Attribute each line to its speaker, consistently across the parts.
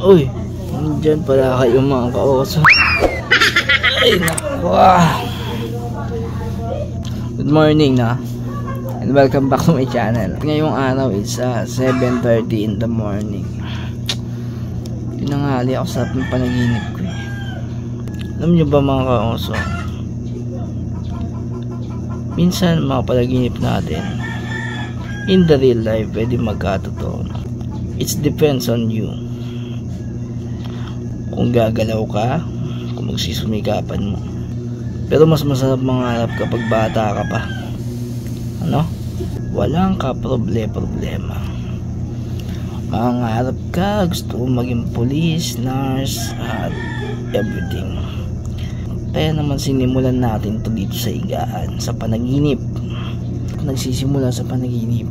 Speaker 1: Uy, nandyan pala kayo mga kaoso. Ay, naku. Good morning na. And welcome back to my channel. Ngayong araw is 7:30 in the morning. Tinanghali ako sa panaginip ko eh. Alam nyo ba mga kaoso, minsan mga panaginip natin in the real life pwede magkatotoo. It depends on you. Kung gagalaw ka, kung magsisumikapan mo. Pero mas masarap mangarap kapag bata ka pa. Ano? Walang problema. Mangarap ka, gusto mo maging police, nurse, at everything. Kaya naman sinimulan natin to dito sa higaan, sa panaginip. Nagsisimula sa panaginip.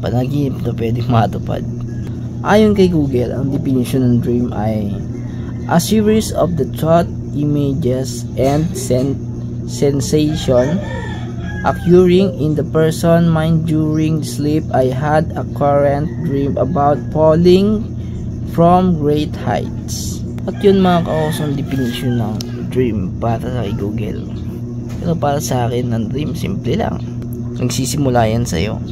Speaker 1: Panaginip na pwedeng matupad. Ayon kay Google, ang definition ng dream ay a series of the thought, images, and sensation occurring in the person mind during sleep. I had a current dream about falling from great heights. At yun mga kaoso ang definition ng dream para sa Google. Pero para sa akin, ang dream simple lang. Nagsisimula yan sa'yo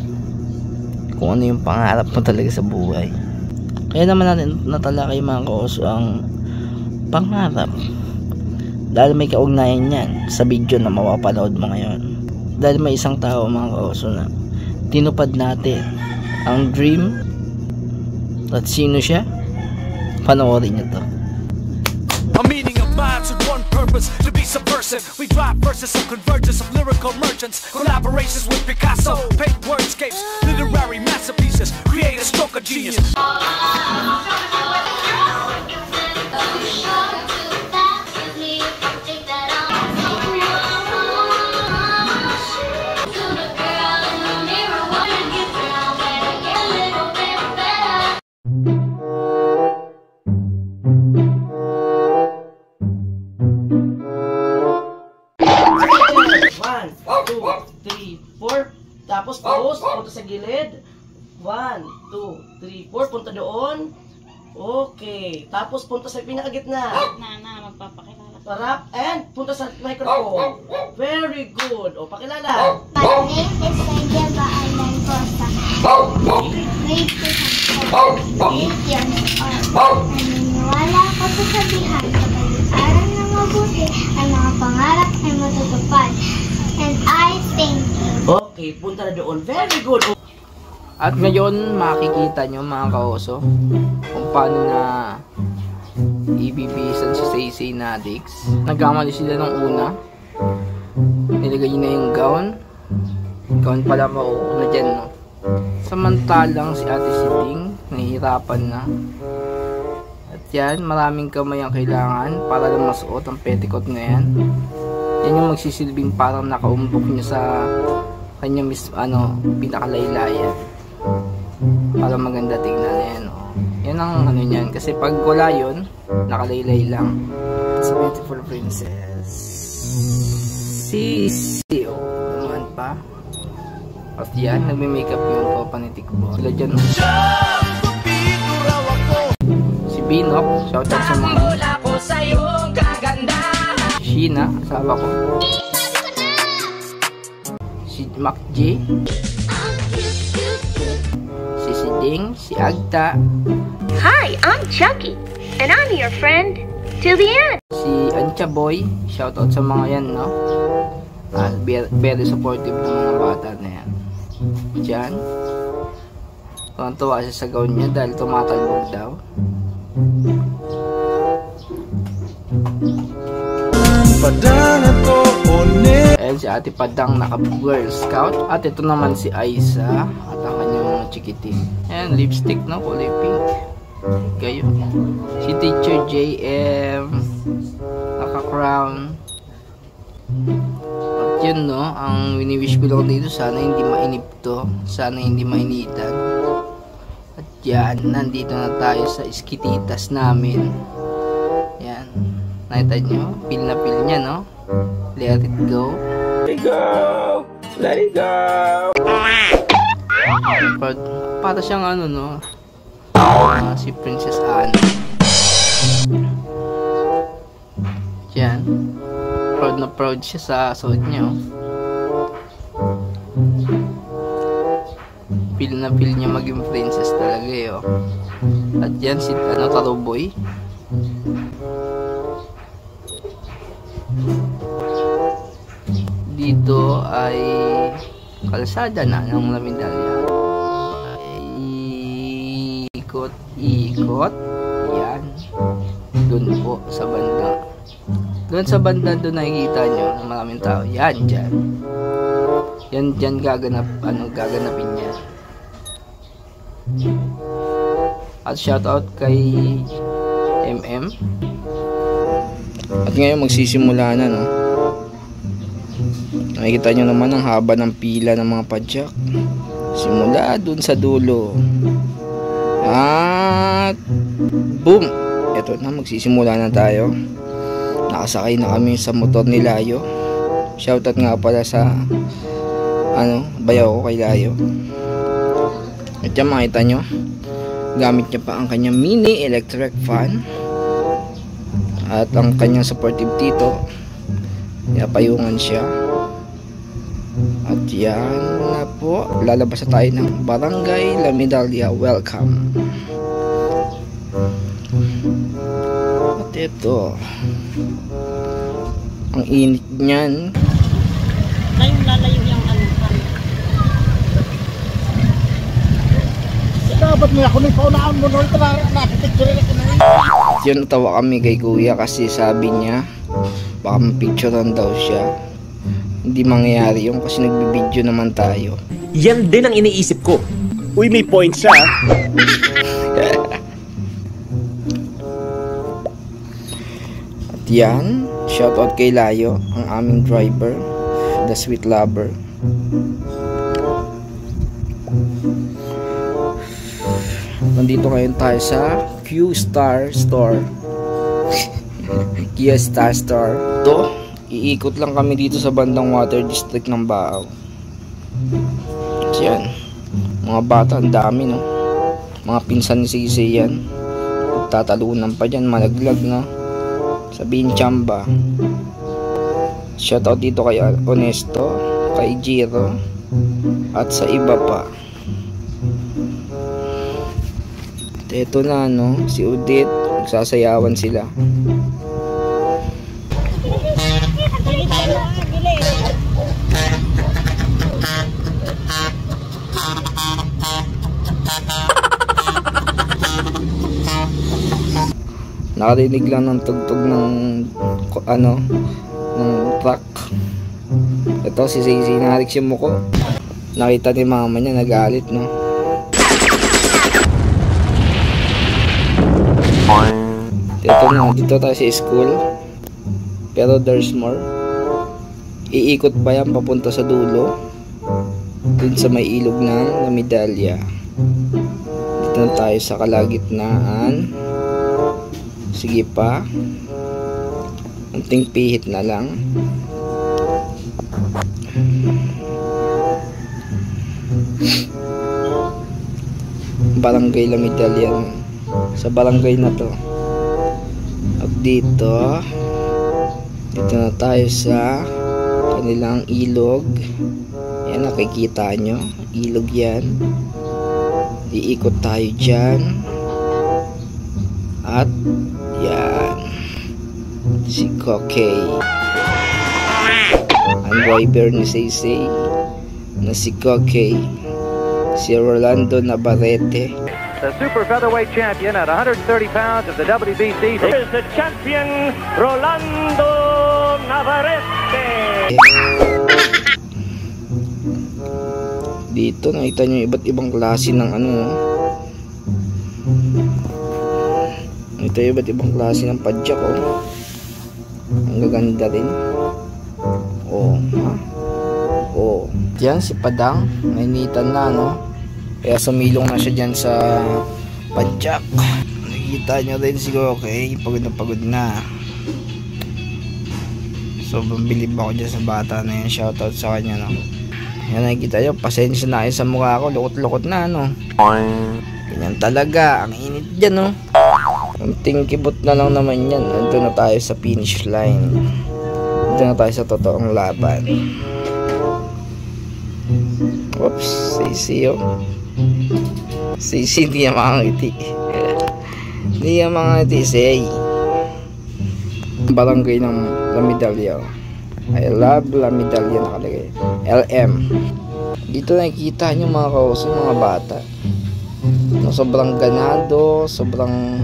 Speaker 1: kung ano yung pangarap mo talaga sa buhay. Kaya naman natin natalakay mga kaoso ang pangarap, dahil may kaugnayan yan sa video na mapapanood mo ngayon. Dahil may isang tao mga kaoso na tinupad natin ang dream. At sino siya? Panoorin nyo to.
Speaker 2: A meaning of minds with one purpose, to be subversive. We drive verses of convergence of lyrical merchants, collaborations with Picasso, paint wordscapes, literary masterpieces, create a stroke of genius.
Speaker 1: Tapos post, punta sa gilid. 1, 2, 3, 4, punta doon. Okay. Tapos punta sa pinakagitna.
Speaker 3: Magpapakilala.
Speaker 1: Parap and punta sa microphone. Very good. O, pakilala.
Speaker 4: My name is Sayeba Aylan Costa. Grade 2 hanggang 8 years old. Naniniwala ako sa sabihan, pag-aaral na mabuti, ang mga pangarap ay matutupad. And I thank you.
Speaker 1: Okay, punta na doon. Very good. At ngayon, makikita nyo mga kaoso kung paano na ibibisan si Saysay Nadix. Nagkamali sila nung una. Nilagay na yung gown. Gown pala mauuna dyan, no? Samantalang si Ate Siting, nahihirapan na. At yan, maraming kamay ang kailangan para lang masuot ang petticoat na yan. Yan yung magsisilbing parang nakaumbok niya sa kanyang pinakalaylayan para maganda tingnan. Yan, oh. Yan ang ano niyan, kasi pag wala yun, nakalaylay lang. It's a beautiful princess. Sisi, oh, naman pa. At yan, nagme-makeup yung papa ni Tikbo. Sila dyan, oh. Si Binok, shoutout sa mga Sheena, asawa ko. Si Mac J, si Siding, si Agta.
Speaker 5: Hi, I'm Chucky, and I'm your friend till the end.
Speaker 1: Si Ancha Boy, shoutout sa mga yan, no? Very supportive ng mga bata na yan. Diyan. Tuwan-tuwa siya sa gown niya dahil tumatalbog daw. Ayan si Ate Padang naka-Girl Scout. At ito naman si Aiza at ang kanyang mga chikiting. Ayan, lipstick, no? Kulay pink. Gayo. Si Teacher JM naka-crown. At yun, no? Ang wini-wish ko lang dito, sana hindi mainip to. Sana hindi mainitan. At yan, nandito na tayo sa iskititas namin. Yan. Nakita nyo? Feel na feel niya, no? Let it go. Let it go! Let it go! Para siyang ano, no? Si Princess Anne. Yan. Proud na proud siya sa suot niya. Feel na feel niya maging princess talaga eh. At yan si Taruboy. Dito ay kalsada na ng Lamidalya. Ikot. Yan. Doon po sa banda. Doon sa banda doon nakikita nyo ng maraming tao. Yan dyan. Yan dyan gaganapin niya. At shoutout kay MM. At ngayon magsisimula na, no. Nakikita nyo naman ang haba ng pila ng mga padyak. Simula dun sa dulo. At boom! Eto na, magsisimula na tayo. Nakasakay na kami sa motor ni Layo. Shoutout nga pala sa bayaw ko kay Layo. At yan, makita nyo, gamit niya pa ang kanyang mini electric fan at ang kanyang supportive tito. Napayungan siya. At yan na po, lalabas na tayo ng Barangay Lamidalya. Welcome. At ito, ang init niyan.
Speaker 3: Lalayo yung ano.
Speaker 6: Dapat mo ako may paunaan mo noon. Napipicture ako na yun.
Speaker 1: Yun, natawa kami kay kuya kasi sabi niya baka mapicturean daw siya. Hindi mangyayari yun kasi nagbibideo naman tayo.
Speaker 7: Yan din ang iniisip ko.
Speaker 6: Uy, may point siya.
Speaker 1: At yan, shoutout kay Layo, ang aming driver, the sweet lover. Nandito ngayon tayo sa Q-Star Store. Kia Star Store. Ito, iikot lang kami dito sa bandang water district ng Baaw. Yan, mga bata, ang dami, no? Mga pinsan ni Sisi yan. Tatalunan pa dyan, malaglag na. Sabihin Chamba. Shoutout dito kay Honesto, kay Jiro, at sa iba pa. Ito na, no, si Udit, nagsasayawan sila. Nakarinig lang ng tugtog ng truck. Ito si Sisi, narik siya mo ko. Nakita ni mama niya, nagalit, no. Ito na, dito tayo sa school. Pero there's more. Iikot pa yan papunta sa dulo. Dun sa may ilog ng Lamidalya. Dito na tayo sa kalagitnaan. Sige pa. Unting pihit na lang. Barangay Lamidalya. Sa barangay na to. At dito na tayo sa kanilang ilog. Yan, nakikita nyo, ilog yan. Iikot tayo dyan. At yan, si Kokey, ang driver ni Sisi na si Kokey, si Rolando Navarrete.
Speaker 8: The super featherweight champion at 130 pounds of the WBC is the champion Rolando Navarrete.
Speaker 1: Dito nakita nyo iba't ibang klase ng ito iba't ibang klase ng padyak, oh. Ang gaganda rin. Oh, ha? Oh. Diyan si Padang, nainitan na, no? Kaya sumilong na siya dyan sa padyak. Nakikita nyo rin siguro, okay? Pagod na. So, bumbilib ako dyan sa bata na yan. Shoutout sa kanya, no? Yan, nakikita nyo, pasensya na kayo sa mukha ko. Lukot-lukot na, no? Yan talaga, ang init dyan, no? Kunting kibot na lang naman yan. Nandun na tayo sa finish line. Nandun na tayo sa totoong laban. Oops, Sisi, oh. Sisi, hindi niya makangiti. Hindi niya makangiti, say. Barangay ng La Medalla. I love La Medalla nakalagay. LM. Dito nakikita nyo mga kauso, mga bata. Sobrang ganado, sobrang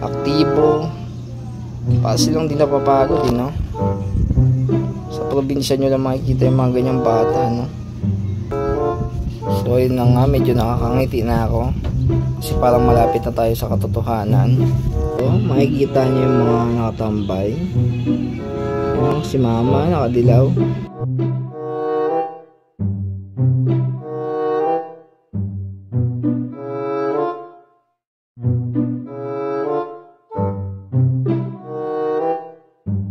Speaker 1: aktibo. Para silang di napapagod, no? Sa probinsya nyo lang makikita yung mga ganyang bata, no? So yun na nga, medyo nakakangiti na ako. Kasi parang malapit na tayo sa katotohanan. So, makikita nyo yung mga nakatambay. Si mama, nakadilaw.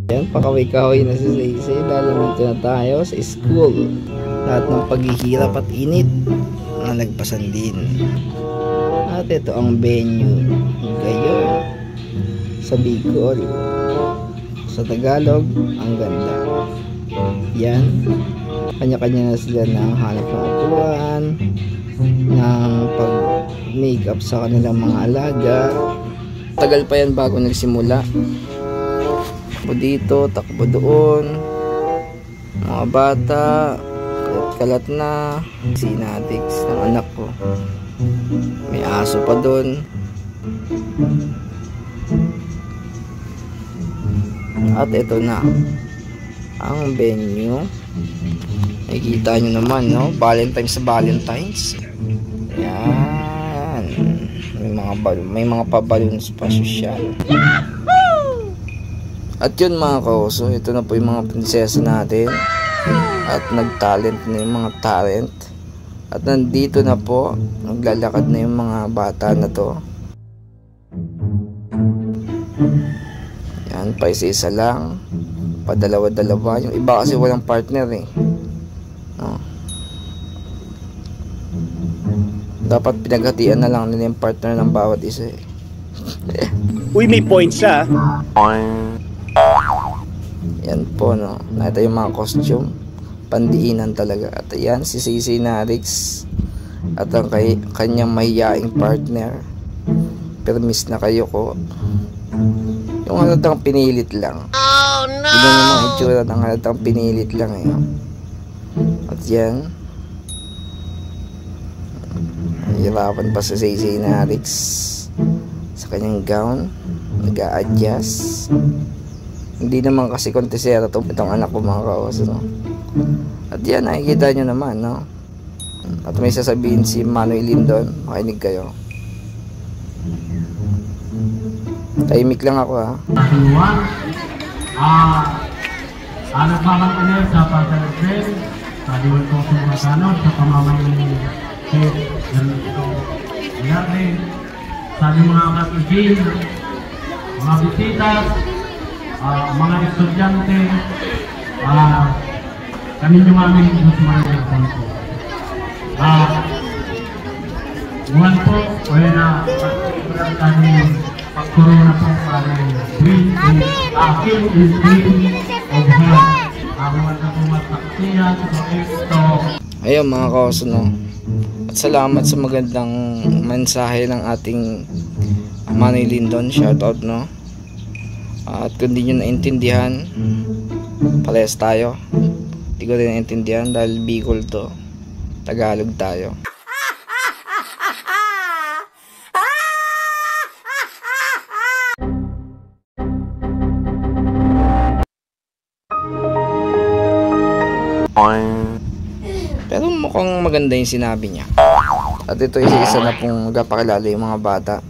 Speaker 1: Yan, pakaway-kaway na si Sisi. Lalamito na tayo sa school. Lahat ng paghihirap at init nalagpasan din. At ito ang venue ngayon sa Bicol. Sa Tagalog, ang ganda. Yan, kanya-kanya na sila ng hanap ng upuan, ng pag-makeup sa kanilang mga alaga. Tagal pa yan bago nagsimula. Takbo dito, takbo doon. Mga bata, kalat na. Sinatics ng anak ko. May aso pa doon. At ito na ang venue. Nakikita nyo naman, no? Valentine's sa Valentine's. Yan. May mga pa-balloons pa sosyal. At yun mga kauso, ito na po yung mga prinsesa natin. At nag-talent na yung mga talent. At nandito na po, naglalakad na yung mga bata na to. Yan, pa isa-isa lang. Padalawa-dalawa. Yung iba kasi walang partner eh. No. Dapat pinaghatian na lang nila yung partner ng bawat isa eh.
Speaker 7: Uy, may point siya.
Speaker 1: Yan po, no. Ito yung mga costume. Pandiinan talaga. At yan, si Sisi Narix. At ang kanyang mahiyaing partner. Permis na kayo ko. Yung halatang pinilit lang. Oh no! Yun ang mga itsura ng halatang pinilit lang eh. At yan. Hirapan pa si Sisi Narix sa kanyang gown. Nag-a-adjust. Hindi naman kasi kontesera itong anak ko mga kaos, no? At yan, nakikita nyo naman, no? At may sasabihin si Manuel Lindon. Makinig kayo. Tahimik lang ako, ha?
Speaker 9: Nagbagang ko niya sa pagkalasel sa Diwal ko sa Masano sa pamamayan ni Chef Ganito Ilarne sa mga kapigil, mga bisita, mga estudyante, kami yung aming Guzman po. Buwan po, wala na pagkikulang kami pag-corona po para green is green of health. Mga na po mataksiyan, so ito.
Speaker 1: Ayun mga kauso, no? At salamat sa magandang mensahe ng ating Manny Lindon. Shoutout, no? At kung di nyo naintindihan, parehas tayo. Hindi ko rin naintindihan dahil Bicol to. Tagalog tayo. Pero mukhang maganda yung sinabi niya. At ito isa-isa na pong magpapakilala yung mga bata.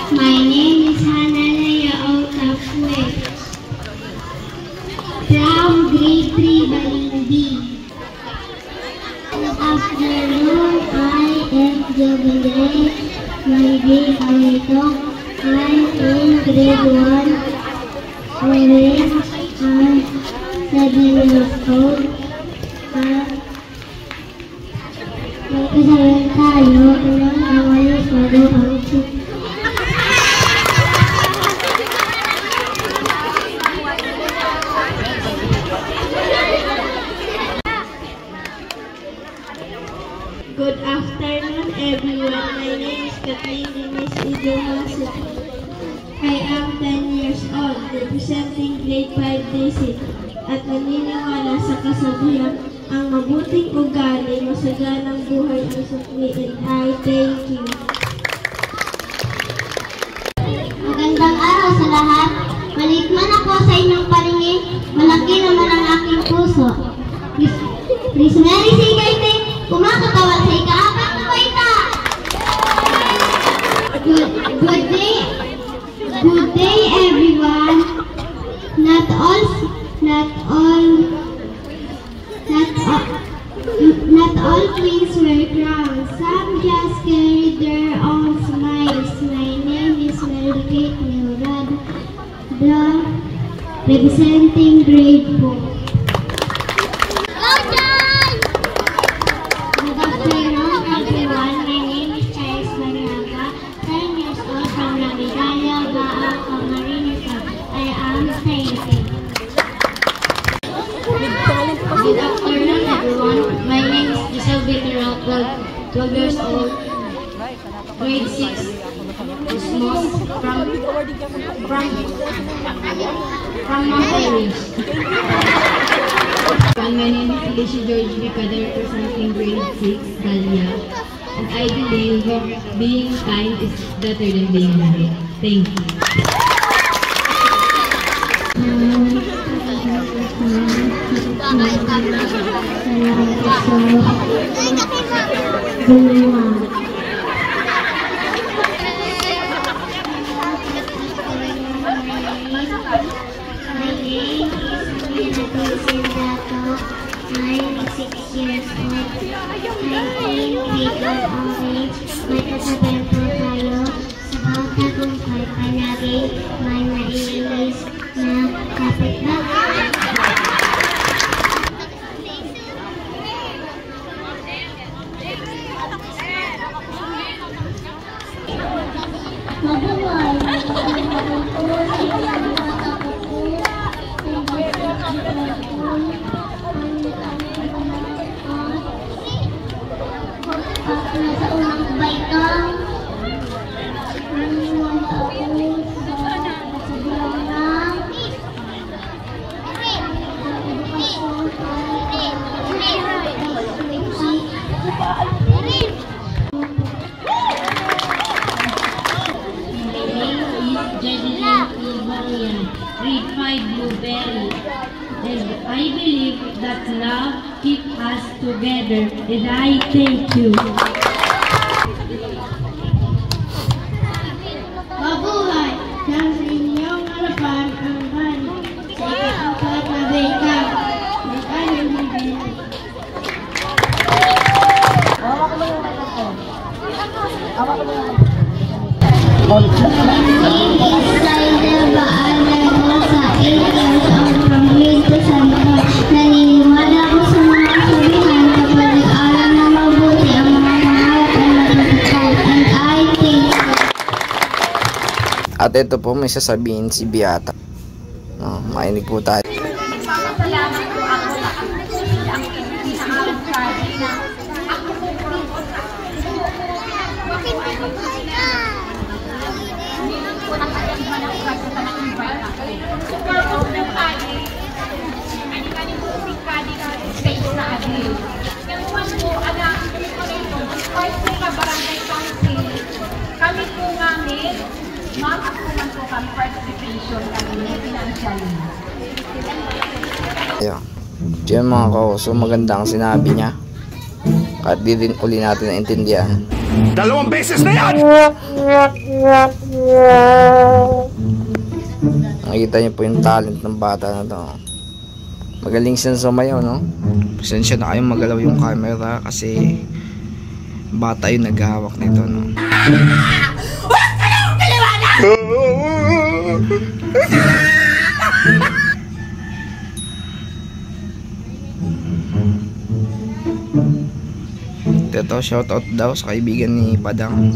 Speaker 4: My name is Hanalaya Otapue from grade 3 Balindi. Good afternoon, I am Jovendre. My name is I'm in grade 1. I'm 7 years old. may kasalan tayo, ilang nawalis maluhang siya.
Speaker 10: Good afternoon, everyone. My name is Kathleen Dennis Idumasi. I am 10 years old, representing grade 5 basic, at naniniwala sa kasabihan, ang mabuting ugali, masaganang buhay ang sukli, and I thank you.
Speaker 4: Magandang araw sa lahat. Maliit man ako sa inyong paningin, malaki naman ang aking puso. Rosemary Sigayte, kumakatawa sa ika-apat na baita. Good day everyone. Not all queens wear crowns. Some just carry their own smiles. My name is Mary Kate Neurad, representing grade 4.
Speaker 10: Good afternoon, everyone. My name is Giselle Bitterell, 12 years old, grade 6, Cosmos, from Mount Iris. And my name is Alicia George Ricada, representing grade 6, Dahlia. And I believe being kind is better than being right. Thank you. Grade 5 Blueberry, and I believe that love keeps us together, and I thank you. Mabuhay! Nang sa inyong harapan ang bani sa ika-apat na baita. Mag-aling bibili. Awak mo yung microphone. Awak mo yung microphone.
Speaker 4: Naniniwala ko sa mga sabihan kapag nag-aral na mabuti ang mga pangarap ay matutupad, and I think.
Speaker 1: At ito po may sasabihin si Beata. Mainig po tayo.
Speaker 11: Salamat po ako sa ang pinaalam sa akin na ako po po nakalimutan ako kasi sa nag-invite ako. Super open kali. Ani kani po kadi ka space na adil. Yung one po ana kami po rito. Part po ka barangay council. Kami po namin makakuha po kami participation kami financially.
Speaker 1: Ayan. Diyan mga kauso, maganda ang sinabi niya. At di din uli natin naintindihan.
Speaker 2: 2 beses na yan!
Speaker 1: Nakita niyo po yung talent ng bata na to. Magaling siya sumayaw, no? Pasensya na kayong magalaw yung camera kasi bata yung naghahawak nito, no?
Speaker 11: Huwag ka na akong kaliwanag!
Speaker 1: Ito, shoutout daw sa kaibigan ni Padang.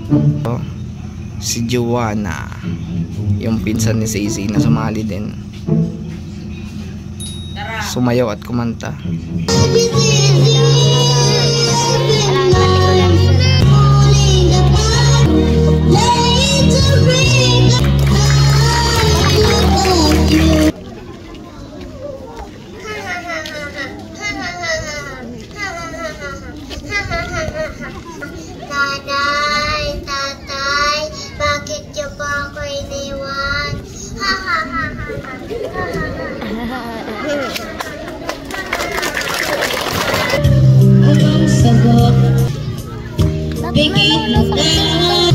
Speaker 1: Ito, si Joanna, yung pinsan ni Saisy na sumali din. Sumayaw at kumanta.
Speaker 4: Nanay, tatay, bakit niyo po ako iniwan? Ha ha ha ha.
Speaker 10: Ang sagot, bigit na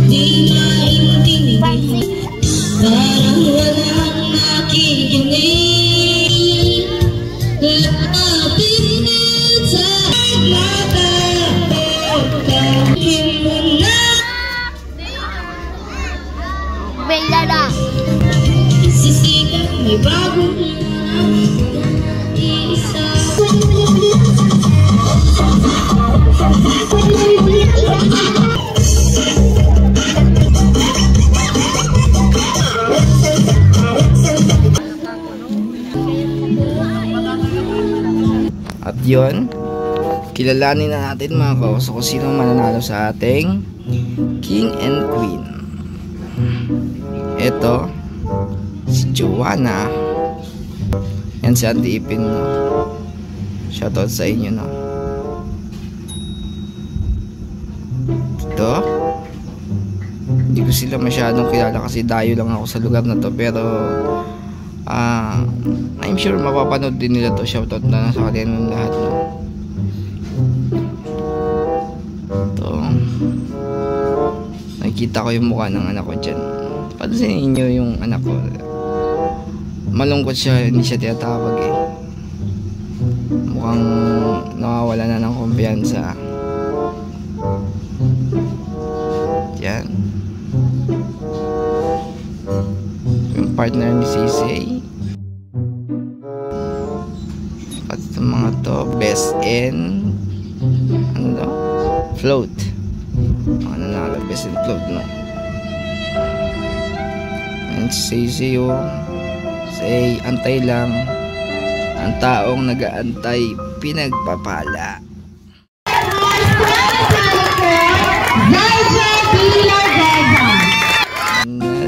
Speaker 10: di maintindihan. Parang walang nakikinig. Lapit sa mata.
Speaker 4: Bella
Speaker 10: Sisikap may bagong isa.
Speaker 1: At yun, kilalanin na natin mga kaoso kung sino mananalo sa ating King and Queen. Ito, si Joanna. Yan si Auntie Ipin, no? Shoutout sa inyo, no? Ito, hindi ko sila masyadong kilala kasi dayo lang ako sa lugar na to, pero I'm sure mapapanood din nila to. Shoutout na sa kanilang lahat, no? Ito, nakikita ko yung mukha ng anak ko dyan. Pansinin niyo yung anak ko. Malungkot siya, hindi siya tinatawag eh. Mukhang nawawala na ng kumpiyansa. Yan. Yung partner ni Sisay. At itong mga to, best in ano daw? Float. Mga nanalo, best in float, no? And Sisay yung say, antay lang. Ang taong nag-aantay, pinagpapala.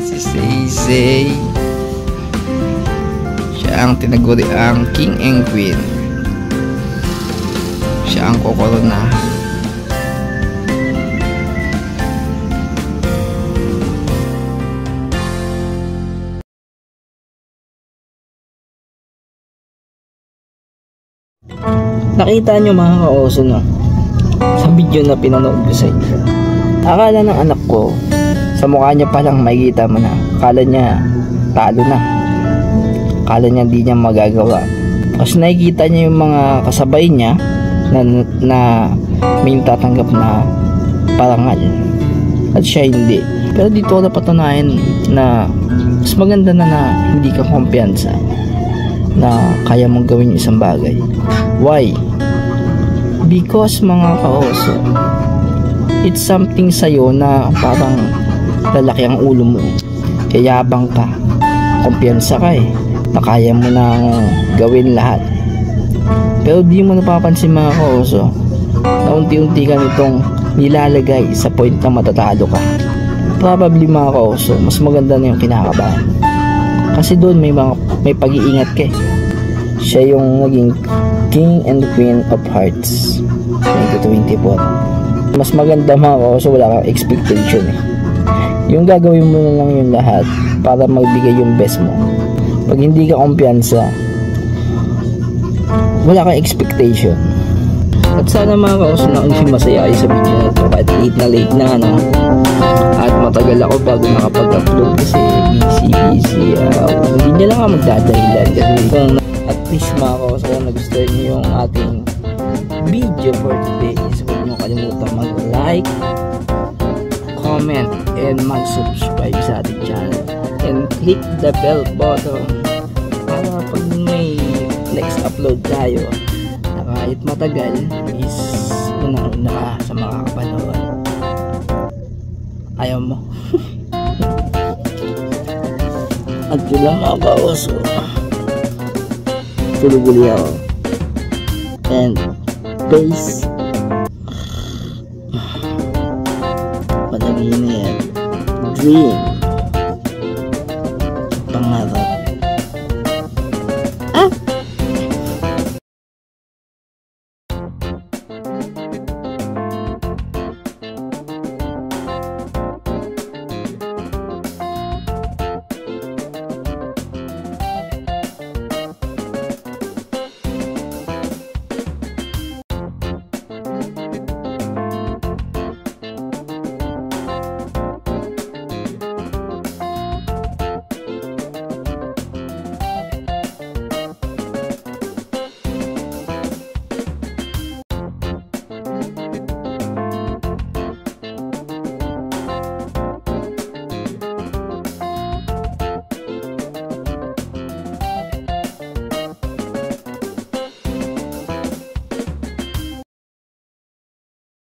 Speaker 1: Si Sisay, siya ang tinaguri ang King and Queen. Siya ang kokorona. Nakita nyo mga kaoso, no? Sa video na pinanood ko sa inyo, akala ng anak ko, sa mukha niya palang makikita mo na, akala niya talo na, akala niya hindi niya magagawa. Kasi nakikita niya yung mga kasabay niya na may tatanggap na parangal at siya hindi. Pero dito ko napatunayan na mas maganda na hindi ka kumpiyansa na kaya mong gawin yung isang bagay. Why? Because mga kaoso, it's something sa'yo na parang lalaki ang ulo mo, kayabang ka, kumpiyansa ka na kaya mo nang gawin lahat. Pero di mo napapansin mga kaoso na unti-unti ka nitong nilalagay sa point na matatalo ka. Probably mga kaoso, mas maganda na yung kinakabahan kasi doon may pag-iingat ka. Siya yung naging King and Queen of Hearts 2024. Mas maganda mga kaoso, wala kang expectation yung gagawin mo na lang yung lahat para magbigay yung best mo. Pag hindi ka kumpiyansa, wala kang expectation. At sana mga kaoso na hindi masaya kayo sa video na ito kahit late na ano. At matagal ako bago nakapag-upload kasi busy. Hindi nyo lang ako magdadahilan kasi kung at least mga kaoso kung nagustuhan nyo yung ating video for today, so huwag nyo kalimutan mag-like, comment, and mag-subscribe sa ating channel and hit the bell button para pag may next upload tayo na kahit matagal is Una ka sa makakapanood. Ayaw mo. At yun lang mga kaoso. Tulog-uli ako. And base panaginip dream